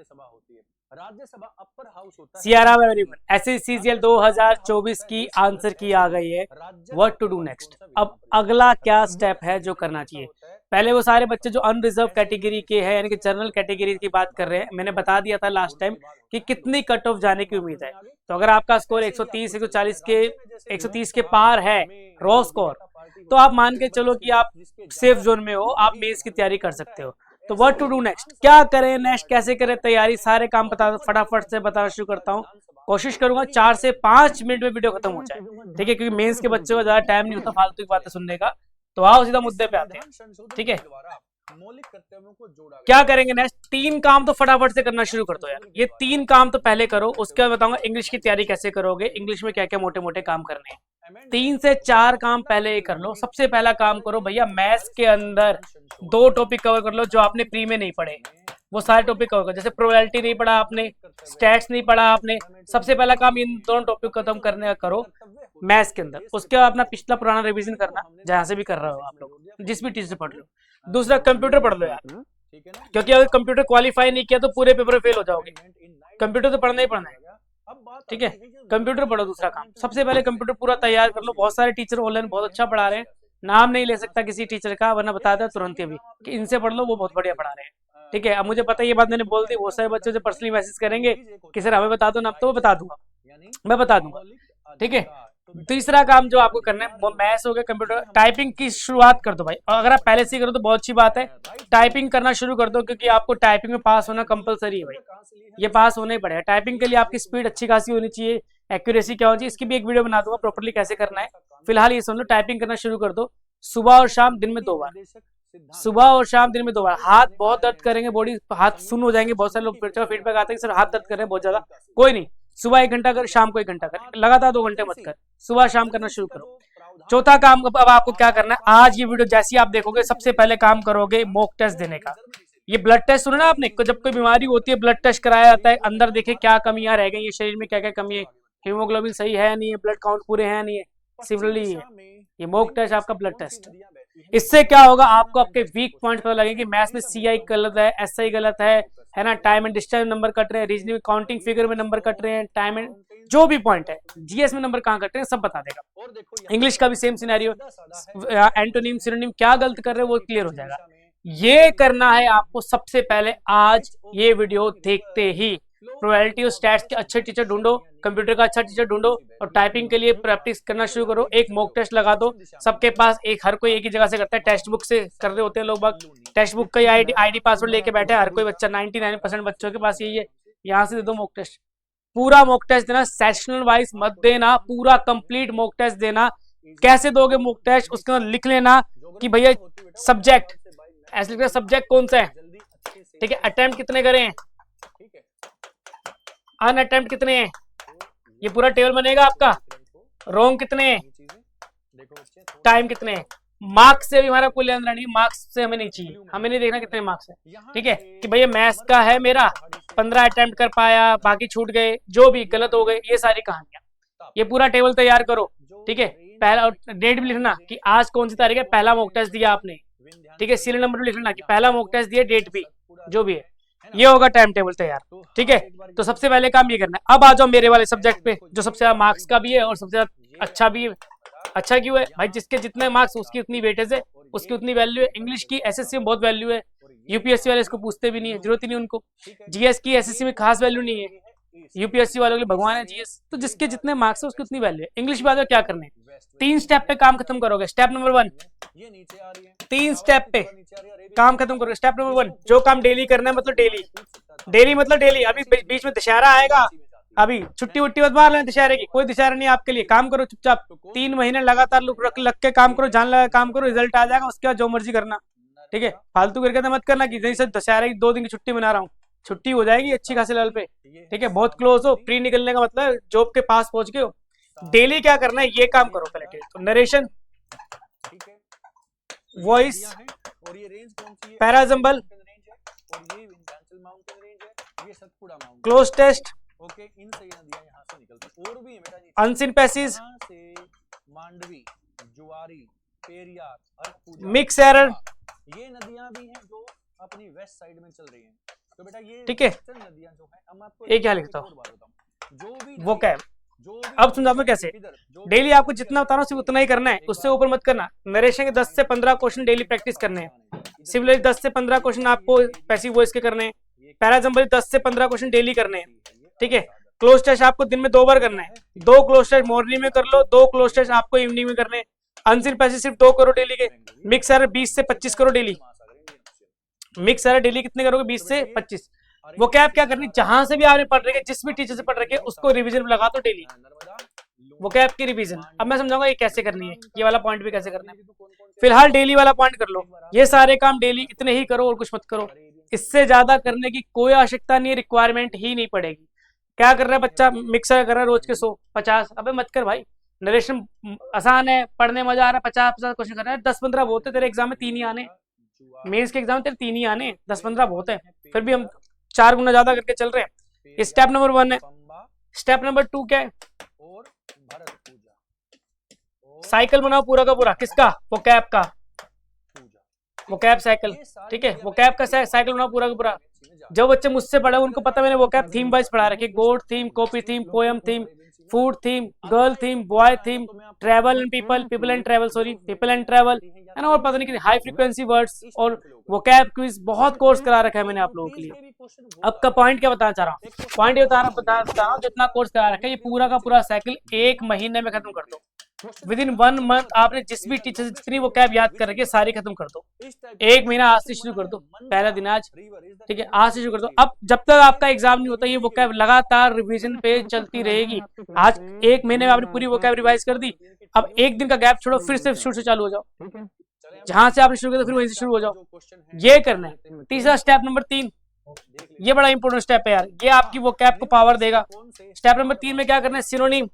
राज्यसभा होती है। Rajya Sabha upper house होता है। सियाराम एवरीवन, SSCGL 2024 की आंसर की आ गई है। व्हाट टू डू नेक्स्ट, अब अगला क्या स्टेप है जो करना चाहिए। पहले वो सारे बच्चे जो अनरिजर्व कैटेगरी के हैं यानी कि जनरल कैटेगरी की बात कर रहे हैं, मैंने बता दिया था लास्ट टाइम कि कितनी कट ऑफ जाने की उम्मीद है। तो अगर आपका स्कोर 130 के पार है रॉ स्कोर, तो आप मान के चलो कि आप सेफ जोन में हो, आप मेंस की तैयारी कर सकते हो। तो व्हाट टू डू नेक्स्ट, क्या करें नेक्स्ट, कैसे करें तैयारी, सारे काम फटाफट से बताना शुरू करता हूँ। कोशिश करूंगा 4 से 5 मिनट में वीडियो खत्म हो जाए, ठीक है, क्योंकि मेंस के बच्चों को ज्यादा टाइम नहीं होता फालतू की बातें सुनने का। तो आओ सीधा मुद्दे पे आते हैं, ठीक है। क्या करेंगे नेक्स्ट, 3 काम तो फटाफट से करना शुरू कर दो यार, ये 3 काम तो पहले करो, उसके बाद बताऊंगा इंग्लिश की तैयारी कैसे करोगे, इंग्लिश में क्या क्या मोटे मोटे काम करने हैं। 3 से 4 काम पहले ही कर लो। सबसे पहला काम करो भैया, मैथ्स के अंदर 2 टॉपिक कवर कर लो जो आपने प्री में नहीं पढ़े, वो सारे टॉपिक कवर करो। जैसे प्रोबेबिलिटी नहीं पढ़ा आपने, स्टैट्स नहीं पढ़ा आपने, सबसे पहला काम इन दोनों टॉपिक खत्म करने का करो मैथ्स के अंदर। उसके बाद अपना पिछला पुराना रिवीजन करना, जहां से भी कर रहे हो आप लोग, जिस भी टीचर से पढ़ रहे हो। दूसरा, कंप्यूटर पढ़ लो यार, क्योंकि अगर कंप्यूटर क्वालिफाई नहीं किया तो पूरे पेपर फेल हो जाओगे। कंप्यूटर तो पढ़ना ही पढ़ना है, ठीक है। कंप्यूटर पढ़ो। दूसरा काम, सबसे पहले कंप्यूटर पूरा तैयार कर लो। बहुत सारे टीचर ऑनलाइन बहुत अच्छा पढ़ा रहे हैं, नाम नहीं ले सकता किसी टीचर का, वरना बता दे तुरंत अभी कि इनसे पढ़ लो, वो बहुत बढ़िया पढ़ा रहे हैं, ठीक है। अब मुझे पता है ये बात मैंने बोल दी, बहुत सारे बच्चे जो पर्सनली मैसेज करेंगे कि सर हमें बता दो ना, तो बता दूंगा, मैं बता दूंगा, ठीक है। तीसरा काम जो आपको करना है वो मैथ्स हो गया, कंप्यूटर। टाइपिंग की शुरुआत कर दो भाई, और अगर आप पहले से करो तो बहुत अच्छी बात है, टाइपिंग करना शुरू कर दो, क्योंकि आपको टाइपिंग में पास होना कंपलसरी है भाई, ये पास होना ही पड़ेगा। टाइपिंग के लिए आपकी स्पीड अच्छी खासी होनी चाहिए, एक्यूरेसी क्या होनी चाहिए, इसकी भी एक वीडियो बना दूंगा प्रॉपर्ली कैसे करना है। फिलहाल ये समझ लो, टाइपिंग करना शुरू कर दो, सुबह और शाम दिन में 2 बार, सुबह और शाम दिन में 2 बार। हाथ बहुत दर्द करेंगे, बॉडी हाथ सुन हो जाएंगे, बहुत सारे लोग फीडबैक आते हैं सर हाथ दर्द कर रहे हैं बहुत ज्यादा, कोई नहीं, सुबह 1 घंटा कर, शाम को 1 घंटा कर, लगातार 2 घंटे मत कर, सुबह शाम करना शुरू करो। चौथा काम अब आपको क्या करना है, आज ये वीडियो जैसी आप देखोगे सबसे पहले काम करोगे मॉक टेस्ट देने का। ये ब्लड टेस्ट सुना ना आपने, जब कोई बीमारी होती है ब्लड टेस्ट कराया जाता है, अंदर देखे क्या कमियां रह गई है शरीर में, क्या क्या कमी है, हीमोग्लोबिन सही है नहीं है, ब्लड काउंट पूरे हैं नहीं है, सिमिलरली ये मॉक टेस्ट आपका ब्लड टेस्ट। इससे क्या होगा, आपको आपके वीक पॉइंट पता लगेगा कि मैथ्स में CI गलत है, SI गलत है ना, time and distance number cut रहे हैं, रीजनिंग काउंटिंग फिगर में नंबर कट रहे हैं, टाइम एंड जो भी पॉइंट है, GS में नंबर कहाँ कट रहे हैं सब बता देगा। इंग्लिश का भी सेम सिनेरियो, एंटोनिम सिनोनिम क्या गलत कर रहे हैं वो क्लियर हो जाएगा। ये करना है आपको सबसे पहले आज ये वीडियो देखते ही। प्रोबेबिलिटी और स्टैट्स के अच्छे टीचर ढूंढो, कंप्यूटर का अच्छा टीचर ढूंढो, और टाइपिंग के लिए प्रैक्टिस करना शुरू करो। एक मॉक टेस्ट लगा दो, सबके पास एक, हर कोई एक ही जगह से करता है, टेक्स्ट बुक से कर रहे होते हैं लोग बाग, टेक्स्ट बुक का आईडी पासवर्ड लेके बैठे हर कोई बच्चा, 99% बच्चों के पास यही है। यहाँ से दे दो मॉक टेस्ट, पूरा मॉक टेस्ट देना, सेक्शनल वाइज मत देना, पूरा कंप्लीट मॉक टेस्ट देना। कैसे दोगे मॉक टेस्ट, उसके अंदर लिख लेना कि भैया सब्जेक्ट, ऐसे लिखना सब्जेक्ट कौन सा है, ठीक है, अटेम्प्ट कितने करे हैं, अन अटेम्प्ट कितने हैं, ये पूरा टेबल बनेगा आपका, रॉन्ग कितने हैं, टाइम कितने हैं। मार्क्स से भी हमारा कोई लेना नहीं, मार्क्स से हमें नहीं चाहिए, हमें नहीं देखना कितने मार्क्स है, ठीक है, कि भैया मैथ्स का है मेरा 15 अटेम्प्ट कर पाया, बाकी छूट गए, जो भी गलत हो गए, ये सारी कहानियां। ये पूरा टेबल तैयार करो, ठीक है। पहला डेट भी लिखना कि आज कौन सी तारीख है, पहला मॉक टेस्ट दिया आपने, ठीक है, सीरियल नंबर भी लिखना कि पहला मॉक टेस्ट दिया, डेट भी, जो भी है, ये होगा टाइम टेबल तैयार, ठीक है। तो सबसे पहले काम ये करना है। अब आ जाओ मेरे वाले सब्जेक्ट पे, जो सबसे ज्यादा मार्क्स का भी है और सबसे ज्यादा अच्छा भी है। अच्छा क्यों है भाई, जिसके जितने मार्क्स उसकी उतनी वेटेज है, उसकी उतनी वैल्यू है। इंग्लिश की SSC में बहुत वैल्यू है, UPSC वाले इसको पूछते भी नहीं है, जरूरत ही नहीं उनको। GS की SSC में खास वैल्यू नहीं है, UPSC वालों के लिए भगवान है GS। तो जिसके जितने मार्क्स है उसकी उतनी वैल्यू है। इंग्लिश बाद में क्या करना है, 3 स्टेप पे काम खत्म करोगे। स्टेप नंबर 1, 3 स्टेप पे काम खत्म करोगे। स्टेप नंबर 1, जो काम डेली करना है, मतलब डेली मतलब डेली। अभी बीच में दशहरा आएगा, अभी छुट्टी वुट्टी मत मार लेना दशहरे की, कोई दशहरा नहीं आपके लिए। काम करो चुपचाप, 3 महीने लगातार लग के काम करो, जान लगा काम करो, रिजल्ट आ जाएगा, उसके बाद जो मर्जी करना, ठीक है। फालतू करके तो मत करना कि जैसे दशहरे की 2 दिन की छुट्टी मना रहा हूँ, छुट्टी हो जाएगी अच्छी खासी लेवल पे, ठीक है। बहुत क्लोज हो, प्री निकलने का मतलब जॉब के पास पहुंच गए हो। डेली क्या करना है, ये काम करो पहले। तो narration, voice, parajumble, cloze test, unseen passage, mix error, ये नदियां भी हैं जो अपनी वेस्ट साइड में चल रही हैं, तो बेटा ये ठीक है, नदियां जो है, अब मैं आपको एक क्या लिखता हूँ जो भी वो क्या है। अब समझाता हूँ कैसे। डेली आपको जितना बता रहा हूँ सिर्फ उतना ही करना है, उससे ऊपर मत करना। नरेशन के 10 से 15 क्वेश्चन डेली प्रैक्टिस करने हैं। सिमिलरली 10 से 15 क्वेश्चन आपको पैसिव वॉइस के करने हैं। पैराजम्बल 10 से 15 क्वेश्चन डेली करने हैं। ठीक है, क्लोज टेस्ट आपको दिन में 2 बार करना है। 2 क्लोज टेस्ट मॉर्निंग में कर लो, 2 क्लोज टेस्ट आपको इवनिंग में करने हैं। अनसिल पैसेज सिर्फ 2 करो डेली के। मिक्स एरर 20 से 25 करो डेली। मिक्स एरर डेली कितने करोगे? 20 से 25। वो क्या क्या करनी, जहां से भी आपने पढ़ रखे, जिस भी टीचर से पढ़ रखे उसको रिवीजन में लगा दो डेली। वो क्या आपकी रिवीजन। अब मैं समझाऊंगा ये कैसे करनी है, ये वाला पॉइंट भी कैसे करना है। फिलहाल डेली वाला पॉइंट कर लो। ये सारे काम डेली इतने ही करो और कुछ मत करो। इससे ज्यादा करने की कोई आवश्यकता नहीं है, रिक्वायरमेंट ही नहीं पड़ेगी। क्या कर रहा है बच्चा? मिक्सर कर रहा है रोज के 100-50। अबे मत कर भाई, नरेशन आसान है, पढ़ने मजा आ रहा है। 50-50 क्वेश्चन कर रहा है, 10-15 बहुत है। तेरे एग्जाम में 3 ही आने, मेंस के एग्जाम तेरे 3 ही आने, 10-15 बहुत है। फिर भी हम 4 गुना ज्यादा करके चल रहे हैं। स्टेप नंबर 1 है। स्टेप नंबर 2 क्या है? साइकिल बनाओ पूरा का पूरा। किसका? वोकैब का, वोकैब साइकिल। ठीक है, वोकैब का साइकिल बनाओ पूरा का पूरा। जो बच्चे मुझसे पढ़े उनको पता, मैंने वोकैब थीम वाइज पढ़ा रखे। गोड theme, copy theme, poem theme, food theme, girl theme, boy theme, travel and people, people and travel, sorry people and travel है ना। और पता नहीं कितनी हाई फ्रीक्वेंसी वर्ड्स और वोकैब क्विज, बहुत कोर्स करा रखा है मैंने आप लोगों के लिए। अब का पॉइंट क्या बताना चाह रहा हूँ, पॉइंट ये बता रहा हूँ, जितना कोर्स करा रखा है ये पूरा का पूरा साइकिल 1 महीने में खत्म कर दो। विद इन 1 मंथ आपने जिस भी टीचर से जितनी वो कैब याद कर रखी है सारी खत्म कर दो। 1 महीना आज से शुरू कर दो, पहला दिन आज। ठीक है, आज से शुरू कर दो। अब जब तक आपका एग्जाम नहीं होता ये वो कैब लगातार रिवीजन पे चलती रहेगी। आज 1 महीने में आपने पूरी वो कैब रिवाइज कर दी। अब 1 दिन का गैप छोड़ो, फिर से शुरू से चालू हो जाओ। जहां से आपने शुरू किया फिर वहीं से शुरू हो जाओ। ये करना है। तीसरा स्टेप नंबर 3, ये बड़ा इंपॉर्टेंट स्टेप है यार, ये आपकी वो कैप को पावर देगा। स्टेप नंबर 3 में क्या करना है? Synonym,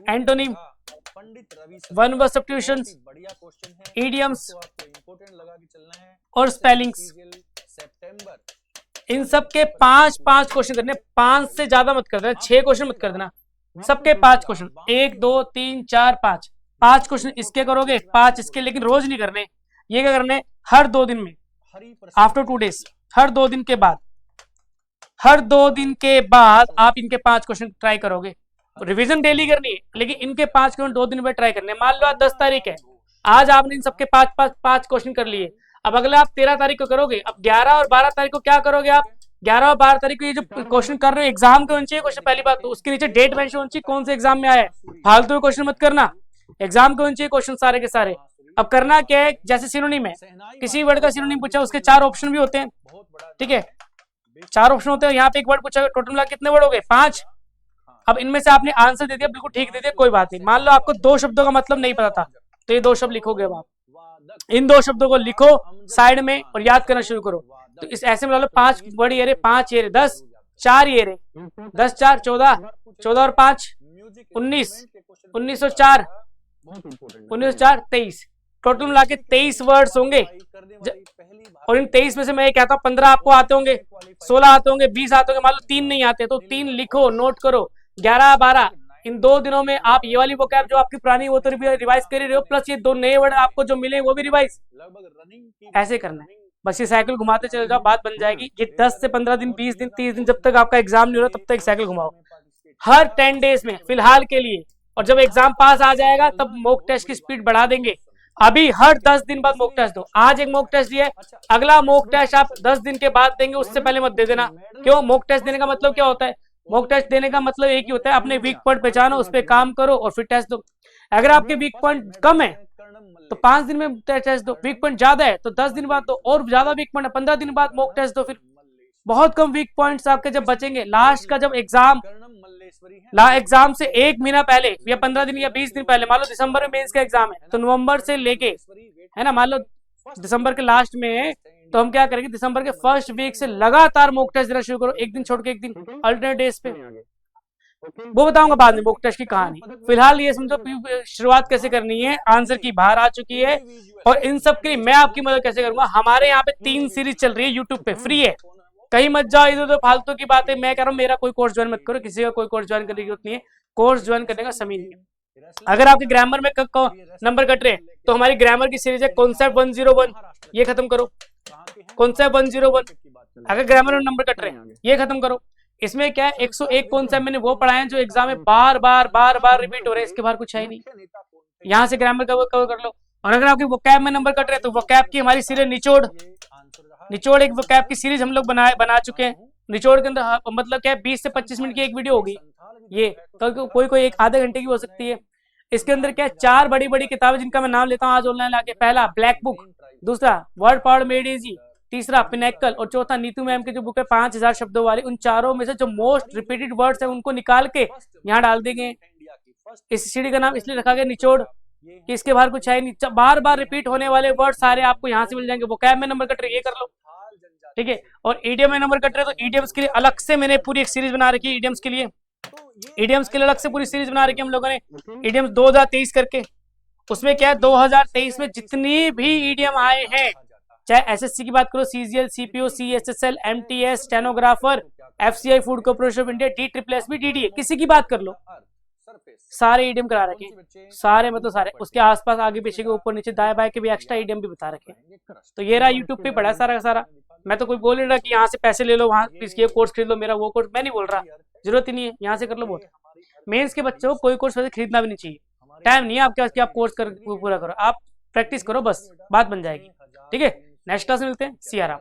antonym, one word substitutions, idioms और स्पेलिंग्स। इन सब के 5-5 क्वेश्चन करने। 5 से ज्यादा मत कर देना, 6 क्वेश्चन मत कर देना। सबके 5 क्वेश्चन, 1 2 3 4 5। 5 क्वेश्चन इसके करोगे, 5 इसके, लेकिन रोज नहीं करने। ये क्या करने? हर 2 दिन में, आफ्टर 2 डेज, हर 2 दिन के बाद, हर 2 दिन के बाद आप इनके 5 क्वेश्चन ट्राई करोगे। रिवीजन डेली करनी है, लेकिन इनके 5 क्वेश्चन 2 दिन में ट्राई करने। मान लो आज 10 तारीख है, आज आपने इन सबके 5 क्वेश्चन कर लिए। अब अगले आप 13 तारीख को करोगे। अब 11 और 12 तारीख को क्या करोगे आप? 11 और 12 तारीख को ये जो क्वेश्चन कर रहे हो एग्जाम के होने चाहिए क्वेश्चन। पहली बात तो उसके नीचे डेट मेंशन होनी चाहिए, कौन से एग्जाम में आया है। फालतू क्वेश्चन मत करना, एग्जाम के होने चाहिए क्वेश्चन सारे के सारे। अब करना क्या है? जैसे सिनोनिम है, किसी वर्ड का सिनोनिम पूछा उसके 4 ऑप्शन भी होते हैं। ठीक है, 4 ऑप्शन होते हैं। यहाँ पे एक वर्ड पूछा, टोटल मिला कितने वर्ड हो गए? 5। अब इनमें से आपने आंसर दे दिया, बिल्कुल ठीक दे दिया, कोई बात नहीं। मान लो आपको 2 शब्दों का मतलब नहीं पता था, तो ये 2 शब्द लिखोगे आप। इन 2 शब्दों को लिखो साइड में और याद करना शुरू करो। तो इस ऐसे में लो 5 वर्ड ये रहे, 5 ये रहे, 10, 4 ये रहे, 10 4 14, 14 और 5 19, 19 और 4 23। टोटल मिला के 23 वर्ड्स होंगे। और इन 23 में से मैं ये कहता हूँ 15 आपको आते होंगे, 16 आते होंगे, 20 आते होंगे। मान लो 3 नहीं आते तो 3 लिखो, नोट करो। 11 12 इन 2 दिनों में आप ये वाली वोकैब जो आपकी पुरानी वो तो रिवाइज कर ही रहे हो, प्लस ये 2 नए वर्ड आपको जो मिले वो भी रिवाइज। ऐसे करना है, बस ये साइकिल घुमाते चले जाओ, बात बन जाएगी। ये 10 से 15 दिन, 20 दिन, 30 दिन, जब तक आपका एग्जाम नहीं हो रहा तब तक साइकिल घुमाओ हर 10 डेज में फिलहाल के लिए। और जब एग्जाम पास आ जाएगा तब मॉक टेस्ट की स्पीड बढ़ा देंगे। अभी हर 10 दिन बाद मॉक टेस्ट दो। आज एक मॉक टेस्ट दिया, अगला मॉक टेस्ट आप 10 दिन के बाद देंगे, उससे पहले मत दे देना। क्यों? मॉक टेस्ट देने का मतलब क्या होता है? मॉक टेस्ट देने का मतलब एक ही होता है, अपने वीक पॉइंट पहचानो, उस पर काम करो और फिर टेस्ट दो। अगर आपके वीक पॉइंट कम है तो 5 दिन में टेस्ट दो, वीक पॉइंट ज्यादा है तो 10 दिन बाद दो, और ज्यादा वीक पॉइंट है 15 दिन बाद मॉक टेस्ट दो। फिर बहुत कम वीक पॉइंट्स आपके जब बचेंगे, लास्ट का जब एग्जाम से 1 महीना पहले या 15 दिन या 20 दिन पहले, मान लो दिसंबर में मेंस का एग्जाम है तो नवंबर से लेके, है ना, मान लो दिसंबर के लास्ट में, तो हम क्या करेंगे? दिसंबर के फर्स्ट वीक से लगातार मॉक टेस्ट देना शुरू करो, एक दिन छोड़ के एक दिन, अल्टरनेट डेज पे। वो बताऊंगा बाद में मॉक टेस्ट की कहानी। फिलहाल ये समझो शुरुआत कैसे करनी है, आंसर की बाहर आ चुकी है। और इन सब के लिए मैं आपकी मदद कैसे करूंगा? हमारे यहाँ पे 3 सीरीज चल रही है यूट्यूब पे, फ्री है, कहीं मत जाओ इधर उधर फालतू की बातें। मैं कह रहा हूँ मेरा कोई कोर्स ज्वाइन मत करो, किसी का कोई कोर्स ज्वाइन करने की जरूरत नहीं है, कोर्स ज्वाइन करने का समय नहीं है। अगर आपके ग्रामर में नंबर कट रहे हैं तो हमारी ग्रामर की सीरीज है कॉन्सेप्ट 101, ये खत्म करो। कॉन्सेप्ट 101 अगर ग्रामर में नंबर कट रहे हैं ये खत्म करो। इसमें क्या है 101 कॉन्सेप्ट मैंने वो पढ़ाए हैं जो एग्जाम में बार बार रिपीट हो रहे हैं, इसके बाहर कुछ है ही नहीं। यहाँ से ग्रामर कवर कर लो। और अगर आपके वोकैब में नंबर कट रहे हैं तो वोकैब की हमारी सीरीज निचोड़ एक वोकैब की सीरीज हम लोग बना चुके हैं। निचोड़ के अंदर मतलब क्या है 20 से 25 मिनट की एक वीडियो होगी, ये कोई एक आधे घंटे की हो सकती है। इसके अंदर क्या है 4 बड़ी किताबें जिनका मैं नाम लेता हूँ आज ऑनलाइन लाके। पहला ब्लैक बुक, दूसरा वर्ड पावर मेड इजी, तीसरा पिनेकल और चौथा नीतू मैम की जो बुक है 5000 शब्दों वाली। उन चारों में से जो मोस्ट रिपीटेड वर्ड्स है उनको निकाल के यहाँ डाल देंगे। इस सीढ़ी का नाम इसलिए रखा गया निचोड़ कि इसके बाहर कुछ है नहीं, बार रिपीट होने वाले वर्ड सारे आपको यहाँ से मिल जाएंगे। वोकैब में नंबर कट रहे ये कर लो, ठीक है। और ईडीएम में नंबर कट रहे तो ईडीएम्स के लिए अलग से मैंने पूरी एक सीरीज बना रखी है। ईडीएम्स के लिए अलग से पूरी सीरीज बना रखी है हम लोगों ने, ईडीएम्स 2023 करके। उसमें क्या है 2023 में जितनी भी ईडीएम आए हैं, चाहे एसएससी की बात करो, CGL, CPO, CSSL, MTS, stenographer, FCI, food corporation of India, DSSB, DDA, किसी की बात कर लो, सारे ईडीएम करा रखे, सारे मतलब सारे। उसके आसपास आगे पीछे के ऊपर नीचे दाएं बाएं के भी एक्स्ट्रा ईडीएम भी बता रखे। तो ये रहा यूट्यूब पे पड़ा है सारा का सारा। मैं तो कोई बोल नहीं रहा कि यहाँ से पैसे ले लो, वहाँ ये कोर्स खरीद लो, मेरा वो कोर्स, मैं नहीं बोल रहा, जरूरत ही नहीं है, यहाँ से कर लो बहुत। मेंस के बच्चों को कोई कोर्स वैसे खरीदना भी नहीं चाहिए, टाइम नहीं है आपके पास कि आप कोर्स कर पूरा करो, आप प्रैक्टिस करो बस, बात बन जाएगी, ठीक है। नेक्स्ट क्लास में मिलते हैं, सिया राम।